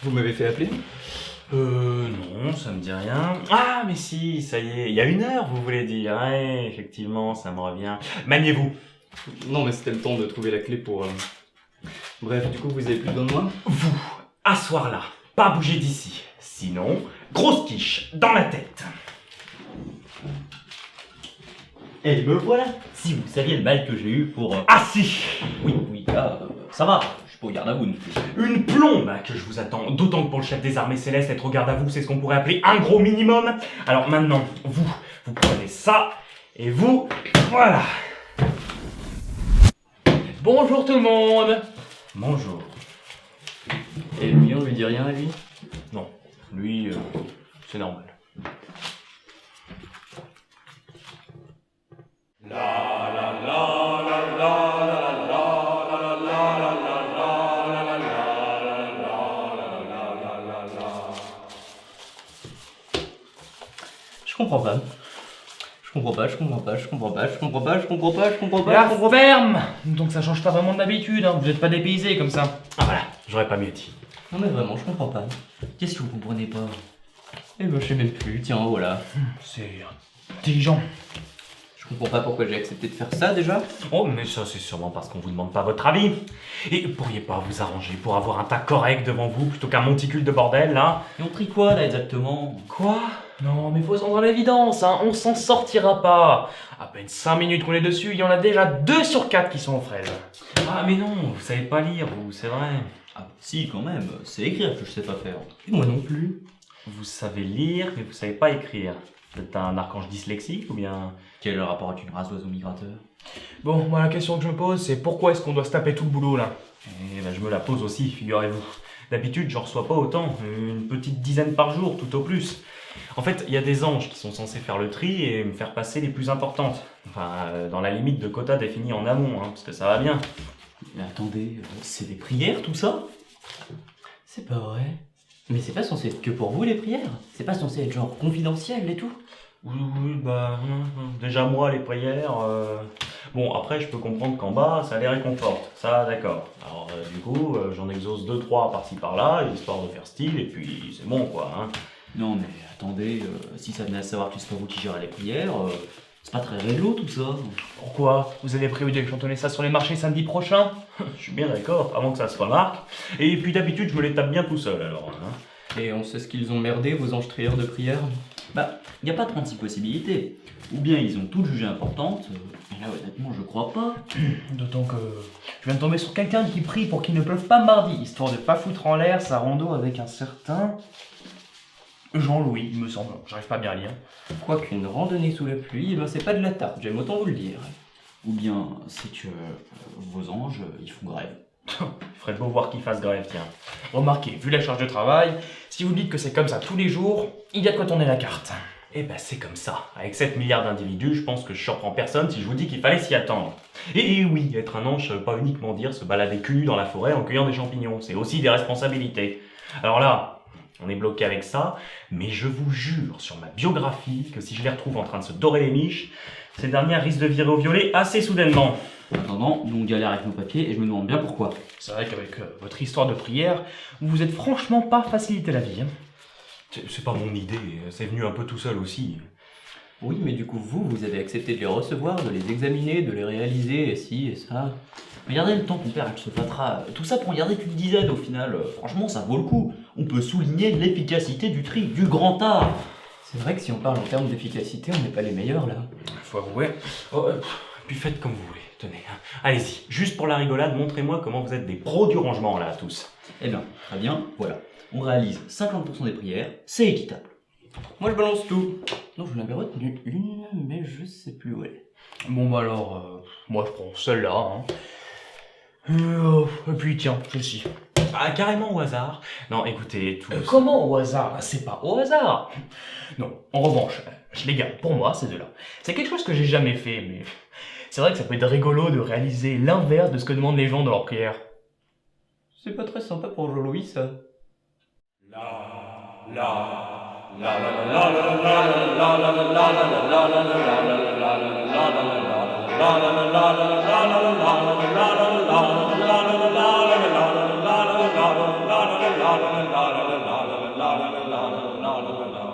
Vous m'avez fait appeler? Non, ça me dit rien. Ah, mais si, ça y est, il y a 1 heure, vous voulez dire. Ouais, effectivement, ça me revient. Maniez-vous. Non, mais c'était le temps de trouver la clé pour... Bref, du coup, vous avez plus besoin de moi? Vous, asseoir là, pas bouger d'ici. Sinon, grosse quiche dans la tête. Eh, me voilà. Si vous saviez le mal que j'ai eu pour... Ah si, Oui, là, ça va, je suis pas au garde à vous non plus. une plombe que je vous attends. D'autant que pour le chef des armées célestes, être au garde à vous, c'est ce qu'on pourrait appeler un gros minimum. Alors maintenant, vous prenez ça, et vous, voilà. Bonjour tout le monde. Bonjour. Et lui, on lui dit rien à lui? Non, lui, c'est normal. Je comprends pas. La ferme. Donc ça change pas vraiment d'habitude, hein. Vous êtes pas dépaysés comme ça. Ah voilà, j'aurais pas mieux dit. Non mais vraiment, je comprends pas. Qu'est-ce que vous comprenez pas? Eh ben, je sais même plus, tiens, voilà. C'est intelligent. Je comprends pas pourquoi j'ai accepté de faire ça déjà. Oh, mais ça, c'est sûrement parce qu'on vous demande pas votre avis. Et pourriez pas vous arranger pour avoir un tas correct devant vous plutôt qu'un monticule de bordel, là? Et on trie quoi là exactement? Quoi? Non mais faut se rendre à l'évidence, hein. On s'en sortira pas. À peine 5 minutes qu'on est dessus, il y en a déjà 2 sur 4 qui sont aux fraises. Ah, mais non, vous savez pas lire, vous, c'est vrai. Ah si, quand même, c'est écrire que je sais pas faire. Et moi non plus. Vous savez lire, mais vous savez pas écrire. Vous êtes un archange dyslexique ou bien... Quel est le rapport avec une race d'oiseaux migrateurs? Bon, moi la question que je me pose, c'est pourquoi est-ce qu'on doit se taper tout le boulot là? Eh ben, je me la pose aussi, figurez-vous. D'habitude, j'en reçois pas autant, une petite dizaine par jour, tout au plus. En fait, il y a des anges qui sont censés faire le tri et me faire passer les plus importantes. Enfin, dans la limite de quotas définis en amont, hein, parce que ça va bien. Mais attendez, c'est des prières tout ça? C'est pas vrai. Mais c'est pas censé être que pour vous les prières? C'est pas censé être genre confidentiel et tout? Oui, bah, déjà moi, les prières... Bon, après, je peux comprendre qu'en bas, ça les réconforte. Ça, d'accord. Alors, du coup, j'en exauce 2-3 par-ci par-là, histoire de faire style, et puis c'est bon, quoi. Hein. Non mais attendez, si ça venait à savoir que c'est pas vous qui gérez les prières, c'est pas très réglo tout ça. Pourquoi? Vous avez prévu de chantonner ça sur les marchés samedi prochain? Je suis bien d'accord, avant que ça se remarque. Et puis d'habitude, je me les tape bien tout seul, alors. Hein. Et on sait ce qu'ils ont merdé, vos anges trieurs de prière? Bah, y a pas 36 possibilités. Ou bien ils ont toutes jugé importantes, mais là honnêtement je crois pas. D'autant que je viens de tomber sur quelqu'un qui prie pour qu'il ne pleuve pas mardi, histoire de pas foutre en l'air sa rando avec un certain... Jean-Louis, il me semble. J'arrive pas bien à lire. Quoiqu'une randonnée sous la pluie, eh ben c'est pas de la tarte, j'aime autant vous le dire. Ou bien c'est que vos anges, ils font grève. Il ferait beau voir qu'ils fassent grève, tiens. Remarquez, vu la charge de travail, si vous dites que c'est comme ça tous les jours, il y a de quoi tourner la carte. Eh ben c'est comme ça. Avec 7 milliards d'individus, je pense que je surprends personne si je vous dis qu'il fallait s'y attendre. Et oui, être un ange, ça veut pas uniquement dire se balader cul nu dans la forêt en cueillant des champignons. C'est aussi des responsabilités. Alors là, on est bloqué avec ça, mais je vous jure sur ma biographie que si je les retrouve en train de se dorer les miches, ces dernières risquent de virer au violet assez soudainement. En attendant, nous on galère avec nos papiers et je me demande bien pourquoi. C'est vrai qu'avec votre histoire de prière, vous vous êtes franchement pas facilité la vie. Hein. C'est pas mon idée, c'est venu un peu tout seul aussi. Oui, mais du coup, vous avez accepté de les recevoir, de les examiner, de les réaliser, et ci et ça. Regardez le temps qu'on perd, elle se battra. Tout ça pour regarder qu'une dizaine au final. Franchement, ça vaut le coup. On peut souligner l'efficacité du tri, du grand art. C'est vrai que si on parle en termes d'efficacité, on n'est pas les meilleurs là. Faut avouer. Oh, puis faites comme vous voulez, tenez. Hein. Allez-y, juste pour la rigolade, montrez-moi comment vous êtes des pros du rangement là, tous. Eh bien, très bien, voilà. On réalise 50% des prières, c'est équitable. Moi je balance tout. Non, je l'avais retenu une, mais je sais plus où elle est. Bon bah alors, moi je prends celle-là. Hein. Et puis tiens, celle-ci. Ah, carrément au hasard. Non, écoutez, tous... Comment au hasard? C'est pas au hasard. Non, en revanche, je les garde pour moi ces deux-là. C'est quelque chose que j'ai jamais fait, mais c'est vrai que ça peut être rigolo de réaliser l'inverse de ce que demandent les gens dans leur prière. C'est pas très sympa pour Jean-Louis ça. La la